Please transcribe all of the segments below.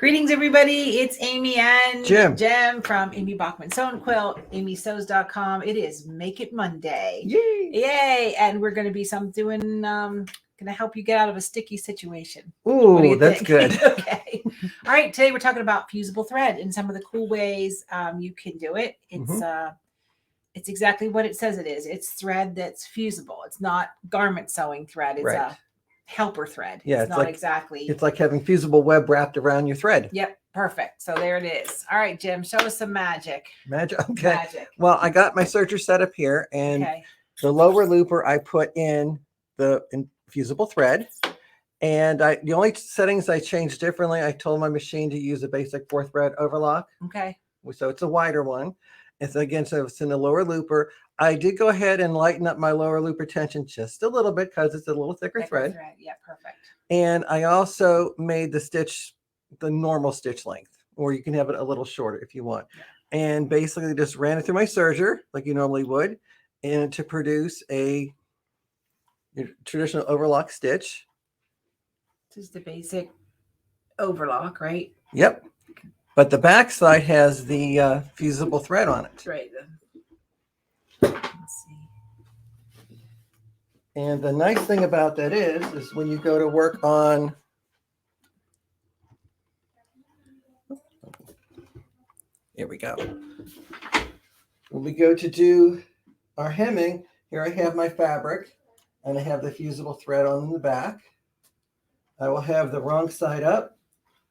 Greetings, everybody. It's Amy and Jim from Amy Bachman Sew and Quilt, amysews.com. It is Make It Monday. Yay! Yay! And we're going to be going to help you get out of a sticky situation. Ooh, that's good. Okay. All right. Today we're talking about fusible thread and some of the cool ways you can do it. It's exactly what it says it is. It's thread that's fusible. It's not garment sewing thread. It's a helper thread. Yeah, it's not exactly. It's like having fusible web wrapped around your thread. Yep, perfect. So there it is. All right, Jim, show us some magic. Magic. Okay. Magic. Well, I got my serger set up here, and the lower looper I put in the fusible thread, and the only settings I changed differently. I told my machine to use a basic 4-thread overlock. Okay. So it's a wider one. And so again, so it's in the lower looper. I did go ahead and lighten up my lower looper tension just a little bit because it's a little thicker thread. Yeah, perfect. And I also made the stitch the normal stitch length, or you can have it a little shorter if you want. Yeah. And basically just ran it through my serger like you normally would, and to produce a traditional overlock stitch. This is the basic overlock, right? Yep. But the back side has the fusible thread on it. Right. Let's see. And the nice thing about that is when you go to work on here we go. When we go to do our hemming, here I have my fabric and I have the fusible thread on the back. I will have the wrong side up.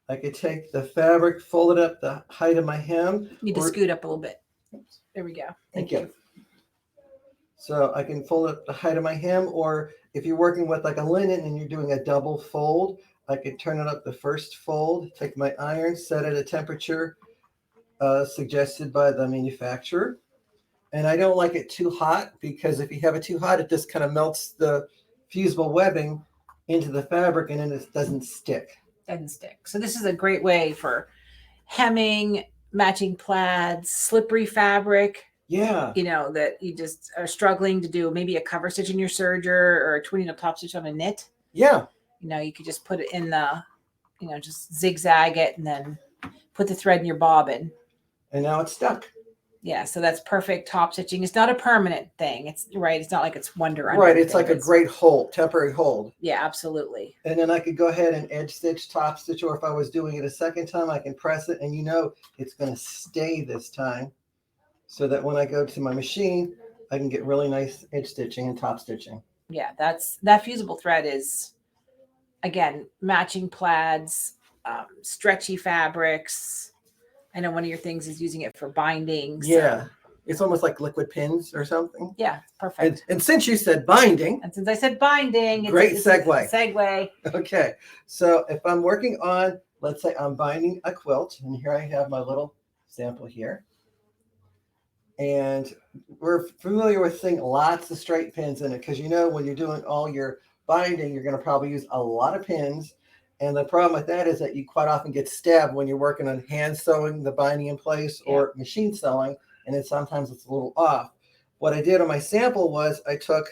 I could take the fabric, fold it up the height of my hem. You need to scoot up a little bit. There we go. Thank you. So I can fold up the height of my hem, or if you're working with like a linen and you're doing a double fold, I could turn it up the first fold, take my iron, set it at a temperature suggested by the manufacturer. And I don't like it too hot, because if you have it too hot, it just kind of melts the fusible webbing into the fabric and then it doesn't stick. So this is a great way for hemming, matching plaids, slippery fabric. Yeah. That you just are struggling to do maybe a cover stitch in your serger or a twinning a top stitch on a knit. Yeah. You could just put it in the, just zigzag it and then put the thread in your bobbin. And now it's stuck. Yeah, so that's perfect top stitching. It's not a permanent thing. It's right. It's not like it's wonder. Right. It's like a great hold, temporary hold. Yeah, absolutely. And then I could go ahead and edge stitch, top stitch, or if I was doing it a second time, I can press it and it's going to stay this time, so that when I go to my machine, I can get really nice edge stitching and top stitching. Yeah, that fusible thread is, again, matching plaids, stretchy fabrics. I know one of your things is using it for binding. Yeah. It's almost like liquid pins or something. Yeah, perfect. And since you said binding. And since I said binding. Great segue. Segue. Okay. So if I'm working on, let's say I'm binding a quilt, and here I have my little sample here. And we're familiar with seeing lots of straight pins in it, because when you're doing all your binding, you're going to probably use a lot of pins. And the problem with that is that you quite often get stabbed when you're working on hand sewing the binding in place or machine sewing, and then sometimes it's a little off. What I did on my sample was I took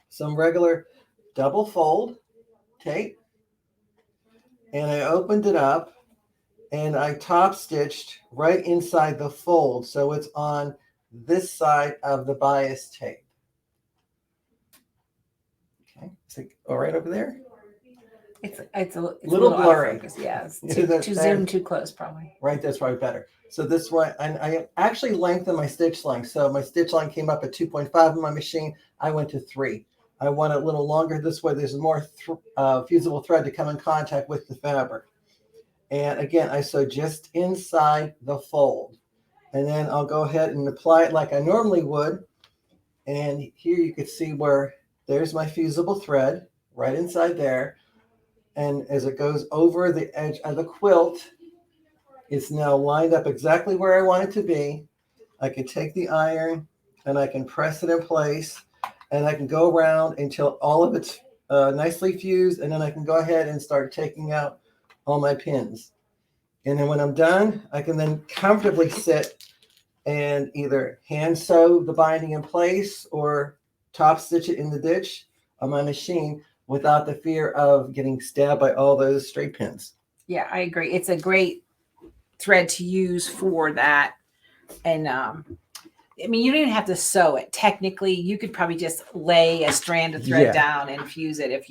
some regular double fold tape and I opened it up and I top stitched right inside the fold, so it's on this side of the bias tape. Okay, so all right over there. It's a little blurry. Yeah, it's too zoomed too close, probably. Right, that's probably better. So this way, and I actually lengthened my stitch length. So my stitch length came up at 2.5 on my machine. I went to 3. I want it a little longer. This way, there's more fusible thread to come in contact with the fabric. And again, I sew just inside the fold. And then I'll go ahead and apply it like I normally would. And here you can see where there's my fusible thread right inside there. And as it goes over the edge of the quilt, it's now lined up exactly where I want it to be. I can take the iron and I can press it in place, and I can go around until all of it's nicely fused, and then I can go ahead and start taking out all my pins. And then when I'm done, I can then comfortably sit and either hand sew the binding in place or top stitch it in the ditch on my machine without the fear of getting stabbed by all those straight pins. Yeah, I agree. It's a great thread to use for that. And I mean, you don't even have to sew it. Technically, you could probably just lay a strand of thread down and fuse it if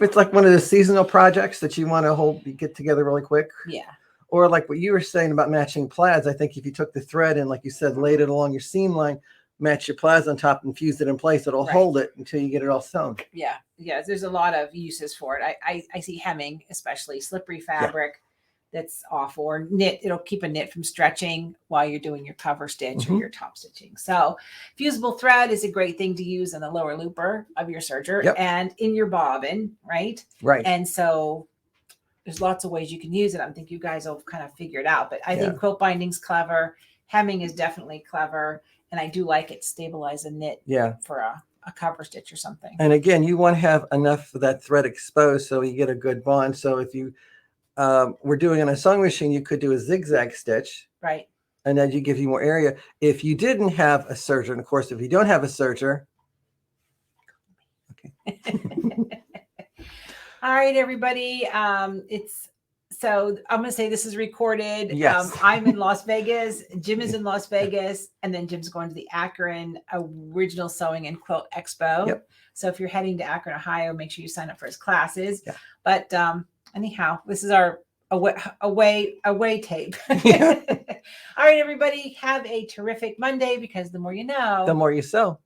it's like one of the seasonal projects that you want to get together really quick. Yeah. Or like what you were saying about matching plaids, I think if you took the thread and, like you said, laid it along your seam line, match your plaids on top and fuse it in place, it'll hold it until you get it all sewn. Yeah. Yeah. There's a lot of uses for it. I see hemming, especially slippery fabric that's off, or knit. It'll keep a knit from stretching while you're doing your cover stitch or your top stitching. So fusible thread is a great thing to use in the lower looper of your serger and in your bobbin, right? Right. And so there's lots of ways you can use it. I think you guys will kind of figure it out, but I think quilt binding's clever. Hemming is definitely clever. And I do like it to stabilize a knit for a cover stitch or something. And again, you want to have enough of that thread exposed so you get a good bond. So if you were doing it on a sewing machine, you could do a zigzag stitch. Right. And then you give you more area. If you didn't have a serger, and of course, if you don't have a serger. Okay. All right, everybody. So I'm going to say this is recorded. Yes. I'm in Las Vegas. Jim is in Las Vegas. And then Jim's going to the Akron Original Sewing and Quilt Expo. Yep. So if you're heading to Akron, Ohio, make sure you sign up for his classes. Yeah. But anyhow, this is our away tape. Yeah. All right, everybody. Have a terrific Monday, because the more you know, the more you sew.